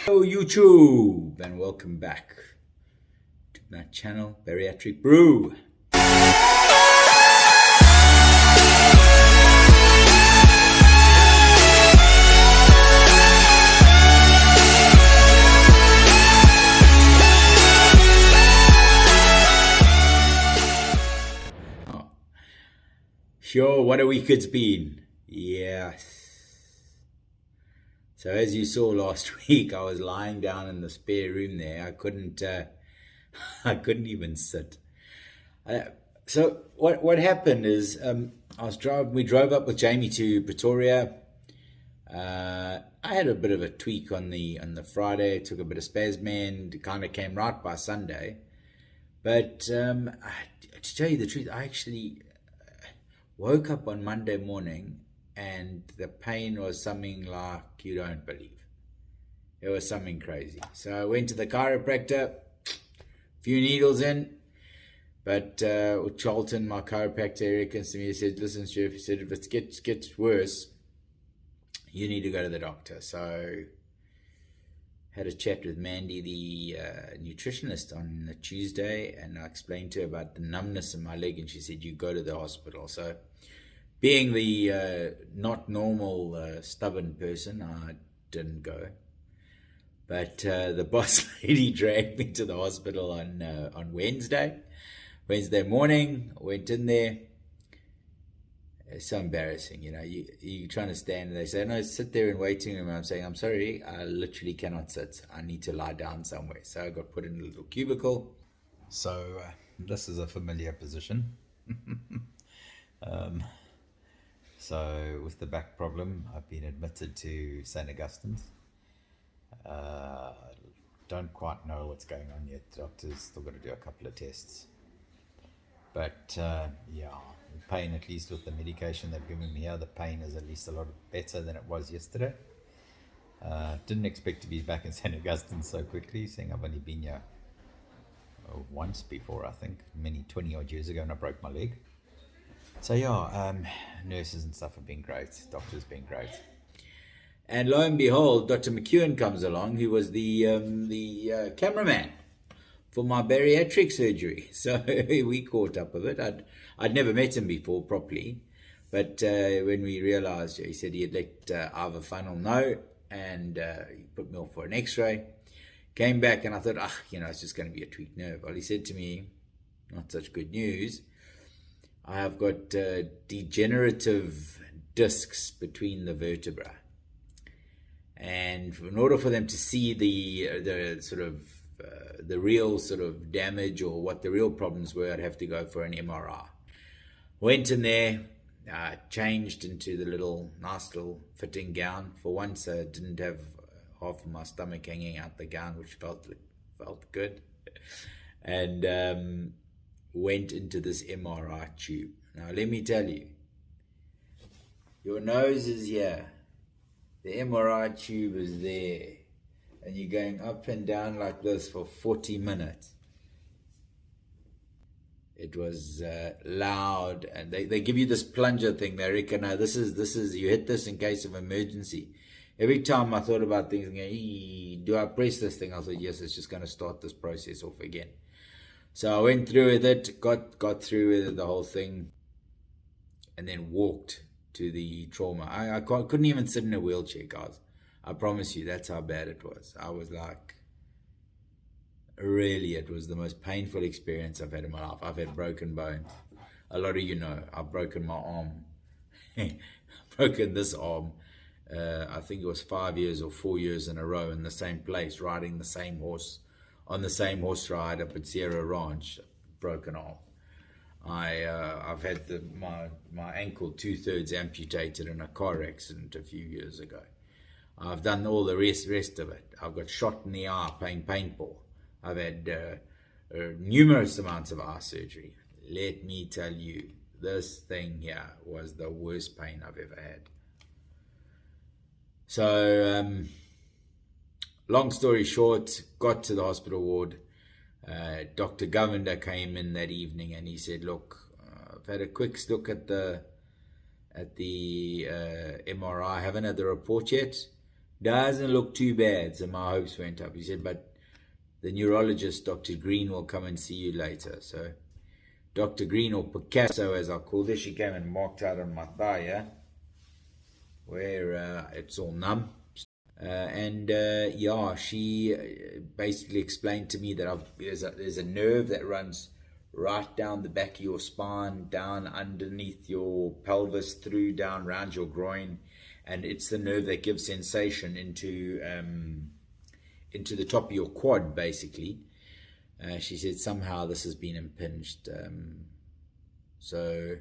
Hello YouTube and welcome back to my channel Bariatric Brew. Sure, what a week it's been. Yes. So as you saw last week, I was lying down in the spare room there. I couldn't even sit. So what happened is we drove up with Jamie to Pretoria. I had a bit of a tweak on the Friday. Took a bit of spasman. It kind of came right by Sunday. But to tell you the truth, I actually woke up on Monday morning and the pain was something like you don't believe. It was something crazy. So I went to the chiropractor, few needles in, but Charlton, my chiropractor, reckons to me, he said, listen, Stuart, he said, if it gets worse, you need to go to the doctor. So had a chat with Mandy, the nutritionist, on the Tuesday, and I explained to her about the numbness in my leg, and she said, you go to the hospital. So being the not normal stubborn person, I didn't go. But the boss lady dragged me to the hospital on Wednesday morning. I went in there. It's so embarrassing, you're trying to stand and they say, no, sit there in waiting room. I'm saying, I'm sorry, I literally cannot sit. I need to lie down somewhere. So I got put in a little cubicle. So this is a familiar position. So with the back problem, I've been admitted to St. Augustine's. Don't quite know what's going on yet. Doctor's still got to do a couple of tests. But yeah, the pain, at least with the medication they've given me here, the pain is at least a lot better than it was yesterday. Didn't expect to be back in St. Augustine so quickly, seeing I've only been here once before, I think, 20 odd years ago, and I broke my leg. So yeah, nurses and stuff have been great. Doctors have been great. And lo and behold, Dr. McEwen comes along, who was the cameraman for my bariatric surgery. So we caught up a bit. I'd never met him before properly, but when we realized, he said he had let Ivor Funnel know, and he put me off for an x-ray. Came back and I thought, it's just going to be a tweaked nerve. Well, he said to me, not such good news. I have got degenerative discs between the vertebrae. And in order for them to see the sort of the real sort of damage or what the real problems were, I'd have to go for an MRI. Went in there, changed into the nice little fitting gown. For once, I didn't have half of my stomach hanging out the gown, which felt good. And went into this MRI tube. Now, let me tell you, your nose is here. The MRI tube is there. And you're going up and down like this for 40 minutes. It was loud, and they give you this plunger thing. They reckon, no, this is you hit this in case of emergency. Every time I thought about things, do I press this thing? I thought, yes, it's just going to start this process off again. So I went through with it, got through with the whole thing, and then walked to the trauma. I couldn't even sit in a wheelchair, guys. I promise you, that's how bad it was. I was like, really, it was the most painful experience I've had in my life. I've had broken bones. A lot of you know, I've broken my arm. Broken this arm. I think it was 5 years or 4 years in a row in the same place, riding the same horse, on the same horse ride up at Sierra Ranch. Broken arm. I've had my ankle 2/3 amputated in a car accident a few years ago. I've done all the rest of it. I've got shot in the eye playing paintball. I've had numerous amounts of eye surgery. Let me tell you, this thing here was the worst pain I've ever had. So, long story short, got to the hospital ward. Dr. Govender came in that evening and he said, look, I've had a quick look at the MRI. I haven't had the report yet. doesn't look too bad. So my hopes went up. He said, but the neurologist, Dr. Green, will come and see you later. So Dr. Green, or Picasso as I called her, she came and marked out on my thigh, yeah, where it's all numb. Yeah, she basically explained to me that there's a nerve that runs right down the back of your spine, down underneath your pelvis, through down around your groin, and it's the nerve that gives sensation into the top of your quad, basically. She said somehow this has been impinged. So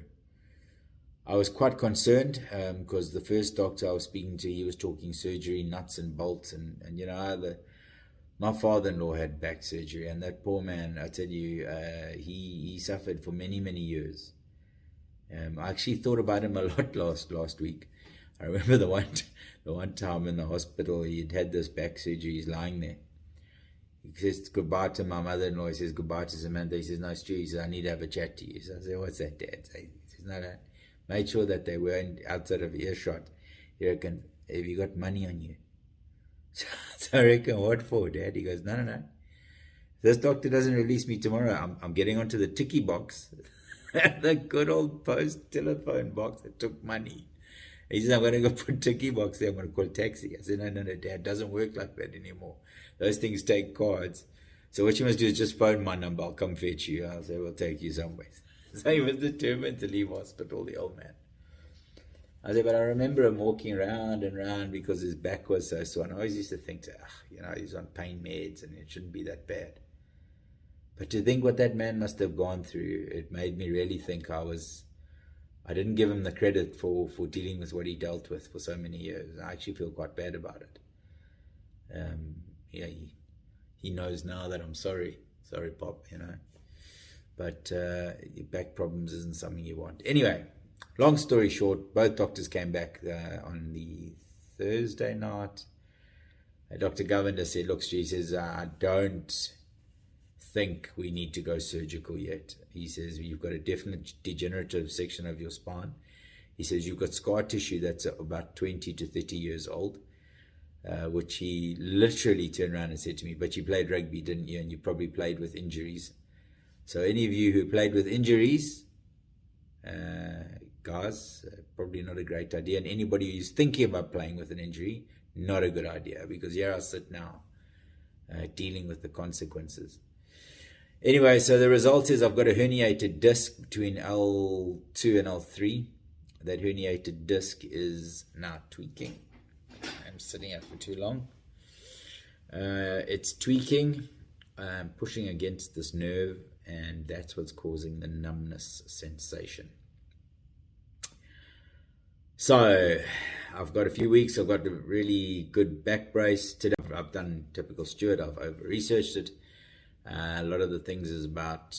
I was quite concerned because the first doctor I was speaking to, he was talking surgery, nuts and bolts, and my father-in-law had back surgery, and that poor man, I tell you, he suffered for many, many years. I actually thought about him a lot last week. I remember the one time in the hospital, he'd had this back surgery. He's lying there. He says goodbye to my mother-in-law. He says goodbye to Samantha. He says, no, Stu, he says, I need to have a chat to you. So I say, what's that, Dad? He says, no. Made sure that they weren't outside of earshot. He reckon, have you got money on you? So I reckon, what for, Dad? He goes, no. This doctor doesn't release me tomorrow. I'm getting onto the ticky box, the good old post telephone box that took money. He says, I'm going to go put ticky box there. I'm going to call a taxi. I said, no, Dad, it doesn't work like that anymore. Those things take cards. So what you must do is just phone my number. I'll come fetch you. I'll say, we'll take you somewhere. So he was determined to leave hospital, the old man. I said, but I remember him walking around and around because his back was so sore. And I always used to think, he's on pain meds and it shouldn't be that bad. But to think what that man must have gone through, it made me really think I didn't give him the credit for dealing with what he dealt with for so many years. I actually feel quite bad about it. He knows now that I'm sorry. Sorry, Pop, But your back problems isn't something you want. Anyway, long story short, both doctors came back on the Thursday night. Dr. Govender said, look, she says, I don't think we need to go surgical yet. He says, you've got a definite degenerative section of your spine. He says, you've got scar tissue that's about 20 to 30 years old, which he literally turned around and said to me, but you played rugby, didn't you? And you probably played with injuries. So any of you who played with injuries, guys, probably not a great idea. And anybody who's thinking about playing with an injury, not a good idea, because here I sit now dealing with the consequences. Anyway, so the result is I've got a herniated disc between L2 and L3. That herniated disc is now tweaking. I'm sitting out for too long. It's tweaking, pushing against this nerve, and that's what's causing the numbness sensation. So I've got a few weeks. I've got a really good back brace. Today I've done typical Stuart. I've over-researched it. A lot of the things is about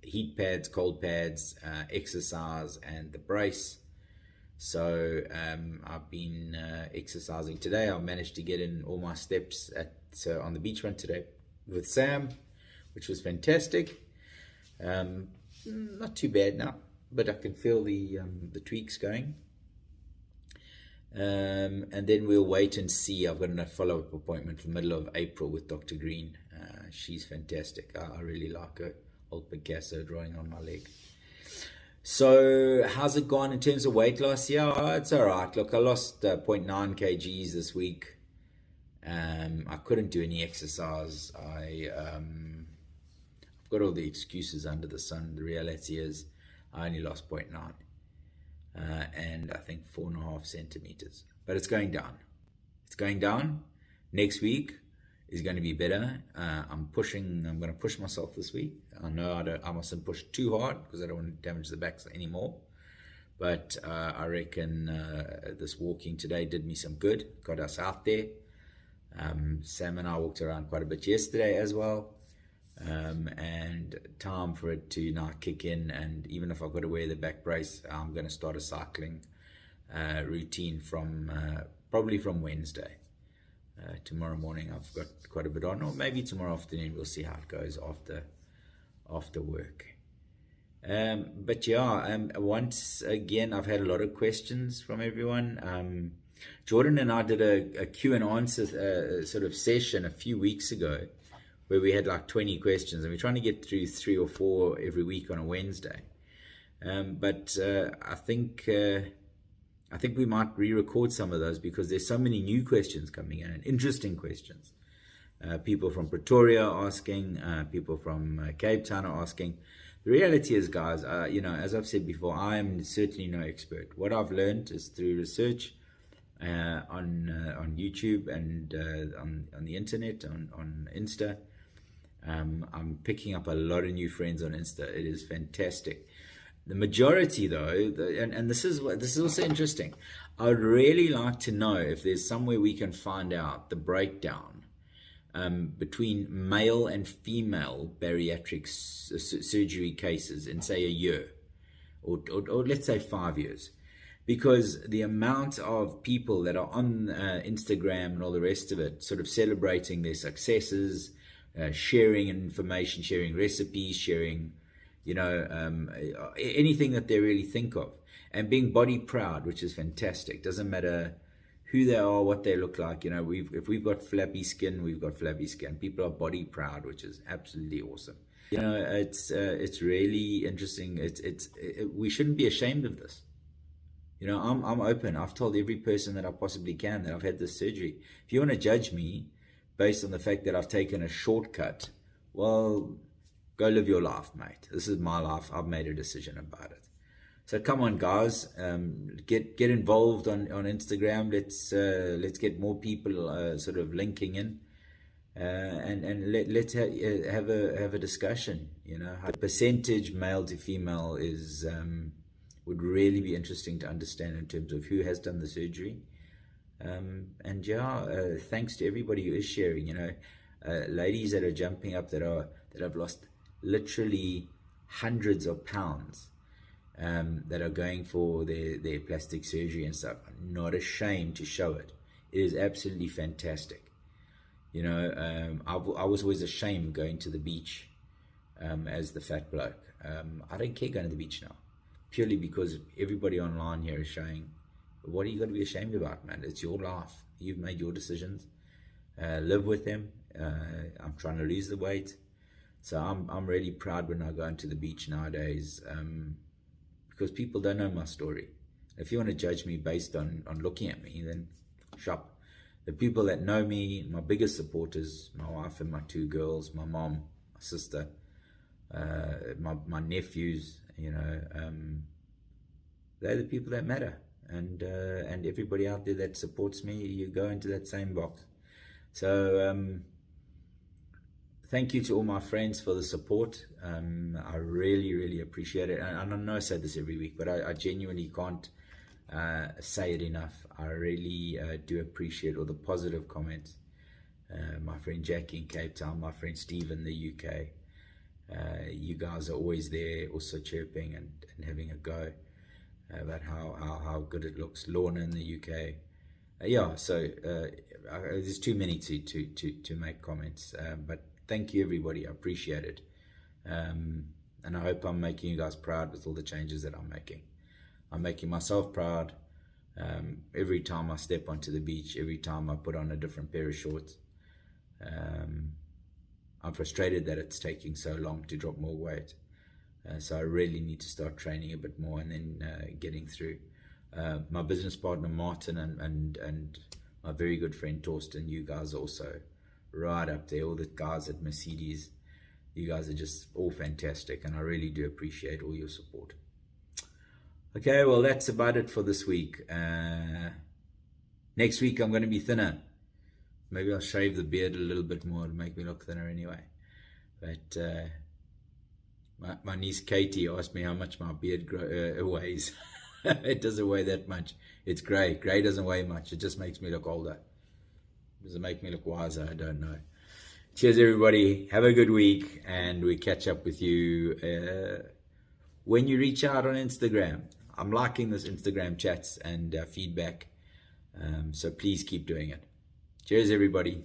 heat pads, cold pads, exercise, and the brace. So I've been exercising today. I managed to get in all my steps on the beach run today with Sam, which was fantastic. Not too bad now, but I can feel the tweaks going. And then we'll wait and see. I've got a follow-up appointment for the middle of April with Dr. Green. She's fantastic. I really like her. Old Picasso drawing on my leg. So how's it gone in terms of weight loss? Yeah, it's all right. Look, I lost 0.9 kgs this week. I couldn't do any exercise. I've got all the excuses under the sun. The reality is I only lost 0.9. And I think 4.5 centimeters. But it's going down. It's going down. Next week is going to be better. I'm going to push myself this week. I know I mustn't push too hard because I don't want to damage the backs anymore. But I reckon this walking today did me some good. Got us out there. Sam and I walked around quite a bit yesterday as well. And time for it to now kick in, and even if I've got to wear the back brace, I'm going to start a cycling routine probably from Wednesday. Tomorrow morning I've got quite a bit on, or maybe tomorrow afternoon. We'll see how it goes after work. But yeah, once again I've had a lot of questions from everyone. Jordan and I did a Q and answer sort of session a few weeks ago where we had like 20 questions, and we're trying to get through 3 or 4 every week on a Wednesday. But I think we might re-record some of those because there's so many new questions coming in and interesting questions. People from Pretoria are asking, people from Cape Town are asking. The reality is, guys, as I've said before, I am certainly no expert. What I've learned is through research on YouTube and on the internet, on Insta. I'm picking up a lot of new friends on Insta. It is fantastic. The majority, though, and this is also interesting. I would really like to know if there's somewhere we can find out the breakdown between male and female bariatric surgery cases in, say, a year, or let's say 5 years. Because the amount of people that are on Instagram and all the rest of it, sort of celebrating their successes, sharing information, sharing recipes, sharing, anything that they really think of, and being body proud, which is fantastic. Doesn't matter who they are, what they look like. If we've got flabby skin, we've got flabby skin. People are body proud, which is absolutely awesome. It's really interesting. We shouldn't be ashamed of this. I'm open. I've told every person that I possibly can that I've had this surgery. If you want to judge me based on the fact that I've taken a shortcut, well, go live your life, mate. This is my life. I've made a decision about it. So come on, guys, get involved on Instagram. Let's get more people sort of linking in, and let's have a discussion. How the percentage male to female is would really be interesting to understand in terms of who has done the surgery. Thanks to everybody who is sharing. Ladies that are jumping up that have lost literally hundreds of pounds, that are going for their plastic surgery and stuff. I'm not ashamed to show it. It is absolutely fantastic. I was always ashamed going to the beach as the fat bloke. I don't care going to the beach now, purely because everybody online here is showing. What are you going to be ashamed about, man? It's your life. You've made your decisions. Live with them. I'm trying to lose the weight, so I'm really proud when I go into the beach nowadays, because people don't know my story. If you want to judge me based on looking at me, then shop. The people that know me, my biggest supporters, my wife and my 2 girls, my mom, my sister, my nephews, they're the people that matter. And everybody out there that supports me, you go into that same box. So thank you to all my friends for the support. I really, really appreciate it. And I know I say this every week, but I genuinely can't say it enough. I really do appreciate all the positive comments. My friend Jackie in Cape Town, my friend Steve in the UK. You guys are always there, also chirping and having a go about how good it looks. Lorna in the UK. There's too many to make comments. But thank you, everybody. I appreciate it. And I hope I'm making you guys proud with all the changes that I'm making. I'm making myself proud every time I step onto the beach, every time I put on a different pair of shorts. I'm frustrated that it's taking so long to drop more weight. So I really need to start training a bit more and then getting through. My business partner Martin and my very good friend Torsten, you guys are also right up there. All the guys at Mercedes, you guys are just all fantastic, and I really do appreciate all your support. Okay, well, that's about it for this week. Next week I'm going to be thinner. Maybe I'll shave the beard a little bit more to make me look thinner anyway. But my niece Katie asked me how much my beard weighs. It doesn't weigh that much. It's grey. Grey doesn't weigh much. It just makes me look older. Does it make me look wiser? I don't know. Cheers, everybody. Have a good week, and we catch up with you when you reach out on Instagram. I'm liking this Instagram chats and feedback, so please keep doing it. Cheers, everybody.